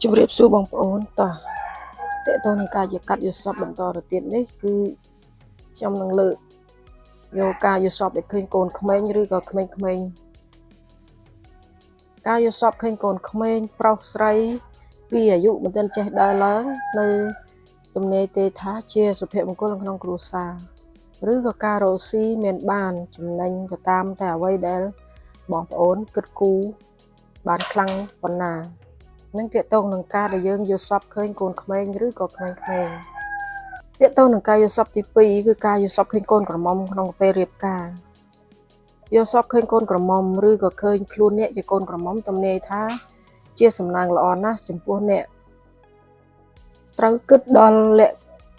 ជំរាបសួរបងប្អូនតោះតើតើនឹងការយកកាត់យកសពបន្តទៅទៀតនេះគឺខ្ញុំនឹងលើកយកការយកសពឲ្យឃើញកូនក្មេងឬក៏ក្មេងៗការយកសពឃើញកូនក្មេងប្រុសស្រីពីអាយុមិនទាន់ចេះដើរឡើងនៅទំនេរទេថាជាសុភមង្គលក្នុងគ្រួសារឬក៏ការរកស៊ីមានបានចំណេញទៅតាមតែអ្វីដែលបងប្អូនគិតគូរបានខ្លាំងប៉ុណ្ណានឹងទាក់ទងនឹងការដែលយើងយកសពឃើញកូនក្មេងឬក៏ក្មេងៗទាក់ទងនឹងការយកសពទី2គឺការយកសពឃើញកូនក្រមុំក្នុងពេលរៀបការយកសពឃើញកូនក្រមុំឬក៏ឃើញខ្លួនអ្នកជាកូនក្រមុំទំនាយថាជាសំណាងល្អណាស់ចំពោះអ្នកត្រូវគិតដល់លក្ខ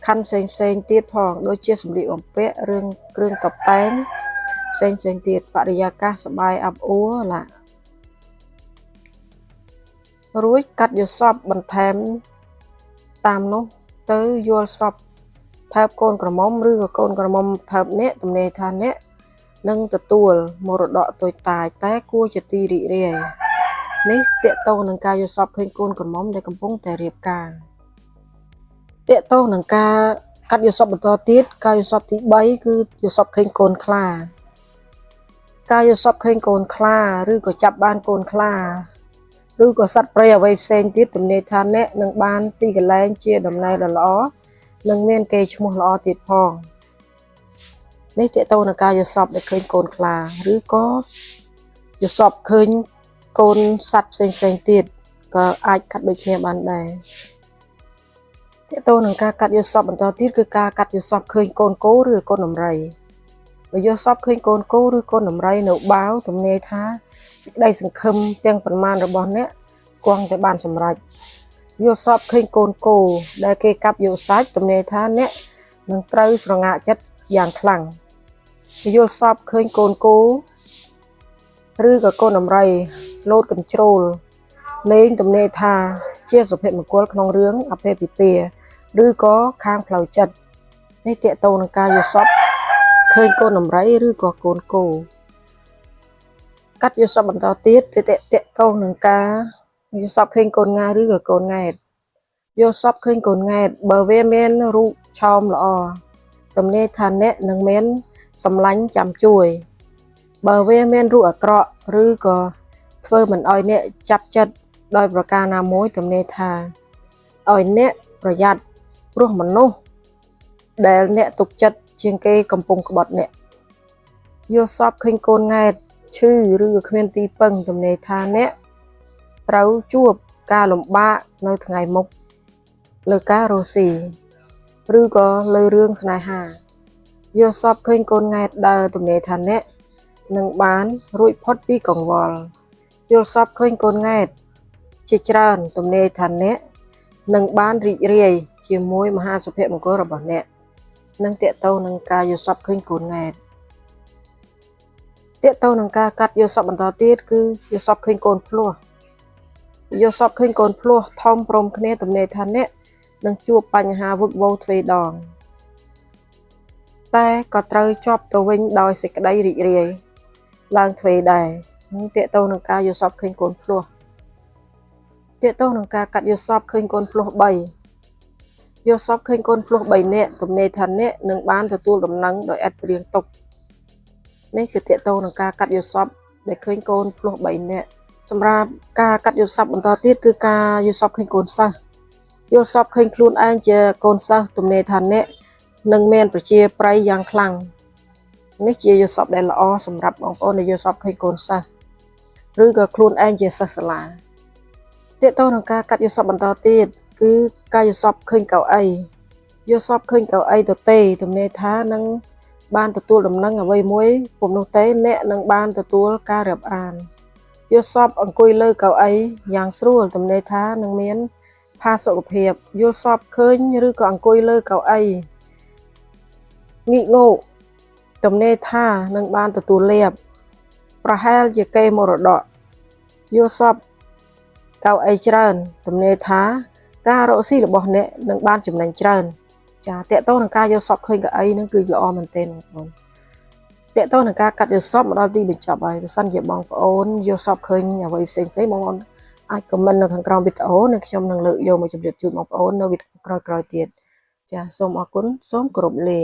ខណ្ឌផ្សេងទៀតផងដូចជាសម្លៀកបំពាក់រឿងគ្រឿងតុបតែងផ្សេងទៀតបរិយាកាសសប្បាយអាប់អួរឡារួចកាត់យកសពបន្ថែមតាមនោះទៅយល់សពថើបកូនក្រមុំឬក៏កូនក្រមុំថើបអ្នកទំនេរថាអ្នកនឹងទទួលមរតកតូចតាចតែគួរជាទីរីករាយនេះតាក់ទងនឹងការយកសពឃើញកូនក្រមុំដែលកំពុងតែរៀបការតាក់ទងនឹងការកាត់យកសពបន្តទៀតការយកសពទី3គឺយកសពឃើញកូនខ្លាការយកសពឃើញកូនខ្លាឬក៏ចាប់បានកូនខ្លាឬក៏សត្វព្រៃអ្វីផ្សេងទៀតទំនេរថាអ្នកនឹងបានទីកន្លែងជាដំណើរដ៏ល្អនឹងមានកេរ្តិ៍ឈ្មោះល្អទៀតផងនេះតើតើនឹងការយកសពដែលឃើញកូនខ្លាឬក៏យកសពឃើញកូនសត្វផ្សេងទៀតក៏អាចកាត់ដូចគ្នាបានដែរតើតើនឹងការកាត់យកសពបន្តទៀតគឺការកាត់យកសពឃើញកូនគោឬកូនដំរីបើយកសពឃើញកូនគោឬកូនដំរីនៅបាវទំនាយថាសេចក្តីសង្ឃឹមទាំងប៉ុន្មានរបស់អ្នកគង់តែបានសម្រេចយកសពឃើញកូនគោដែលគេកាប់យកសាច់ទំនាយថាអ្នកនឹងត្រូវស្រងាក់ចិត្តយ៉ាងខ្លាំងយកសពឃើញកូនគោឬក៏កូនដំរីលោតកញ្ជ្រោលលេងទំនេរថាជាសុភមង្គលក្នុងរឿងអពាហ៍ពិពាហ៍ឬក៏ខាងផ្លូវចិត្តនេះតាក់ទងនឹងការយកសពឃើញកូនដំរីឬក៏កូនគោកាត់យកសពបន្តទៀតតាក់ទងនឹងការយកសពឃើញកូនងាឬក៏កូនង៉ែតយកសពឃើញកូនង៉ែតបើវាមានរូបឆោមល្អទំនាយថាអ្នកនឹងមានសម្លាញ់ចាំជួយបើវាមានរូបអាក្រក់ឬក៏ធ្វើមិនឲ្យអ្នកចាប់ចិត្តដោយប្រការណាមួយទំនាយថាឲ្យអ្នកប្រយ័ត្នព្រោះមនុស្សដែលអ្នកទុកចិត្តជាងគេកំពុងក្បត់អ្នកយកសពឃើញកូនង៉ែតឈឺឬក៏គ្មានទីពឹងទំនេរថាអ្នកត្រូវជួបការលំបាកនៅថ្ងៃមុខលើការរស់ស៊ីឬក៏លើរឿងស្នេហាយកសពឃើញកូនង៉ែតដើរទំនេរថាអ្នកនឹងបានរួចផុតពីកង្វល់យកសពឃើញកូនង៉ែតជាច្រើនទំនេរថាអ្នកនឹងបានរីករាយជាមួយមហាសុភមង្គលរបស់អ្នកនឹងតាក់ទងនឹងការយកសពឃើញកូនង៉ែតតាក់ទងនឹងការកាត់យកសពបន្តទៀតគឺយកសពឃើញកូនភ្លោះយកសពឃើញកូនភ្លោះធំព្រមគ្នាទំនេរថាអ្នកនឹងជួបបញ្ហាវឹកវរទ្វេដងតែក៏ត្រូវជាប់ទៅវិញដោយសេចក្តីរីករាយឡើងទ្វេដែរនឹងតាក់ទងនឹងការយកសពឃើញកូនភ្លោះតាក់ទងនឹងការកាត់យកសពឃើញកូនភ្លោះ3យកសពឃើញកូនភ្លោះ3នាក់ទំនេរថាអ្នកនឹងបានទទួលដំណឹងដោយឥតព្រៀងទុកនេះគឺតាក់ទងនឹងការកាត់យកសពដែលឃើញកូនភ្លោះ3នាក់សម្រាប់ការកាត់យកសពបន្តទៀតគឺការយកសពឃើញកូនសិស្សយកសពឃើញខ្លួនឯងជាកូនសិស្សទំនេរថាអ្នកនឹងមានប្រជាប្រិយយ៉ាងខ្លាំងនេះជាយកសពដែលល្អសម្រាប់បងប្អូនដែលយកសពឃើញកូនសិស្សឬក៏ខ្លួនឯងជាសិស្សសាលាទាក់ទងនឹងការកាត់យកសពបន្តទៀតគឺការយកសពឃើញកៅអីយកសពឃើញកៅអីទទេទំនេរថានឹងបានទទួលដំណឹងអ្វីមួយពុំនោះទេអ្នកនឹងបានទទួលការរាប់អានយកសពអង្គុយលើកៅអីយ៉ាងស្រួលទំនេរថានឹងមានផាសុកភាពយកសពឃើញឬក៏អង្គុយលើកៅអីងាកងោកទំនេរថានឹងបានទទួលលាភប្រហែលជាកេរមរតកយកសពកៅអីច្រើនទំនេរថាការរកស៊ីរបស់អ្នកនឹងបានចំណេញច្រើនចាតកតោនឹងការយកសពឃើញកៅអីនឹងគឺល្អមែនទែនបងប្អូនតកតោនឹងការកាត់យកសពមកដល់ទីបញ្ចប់ហើយបើសិនជាបងប្អូនយកសពឃើញអ្វីផ្សេងបងប្អូន អាចខមមិននៅខាងក្រោមវីដេអូនឹងខ្ញុំនឹងលើកយកមកជម្រាបជូនបងប្អូននៅវីដេអូក្រោយៗទៀតចាសូមអរគុណសូមគោរពលា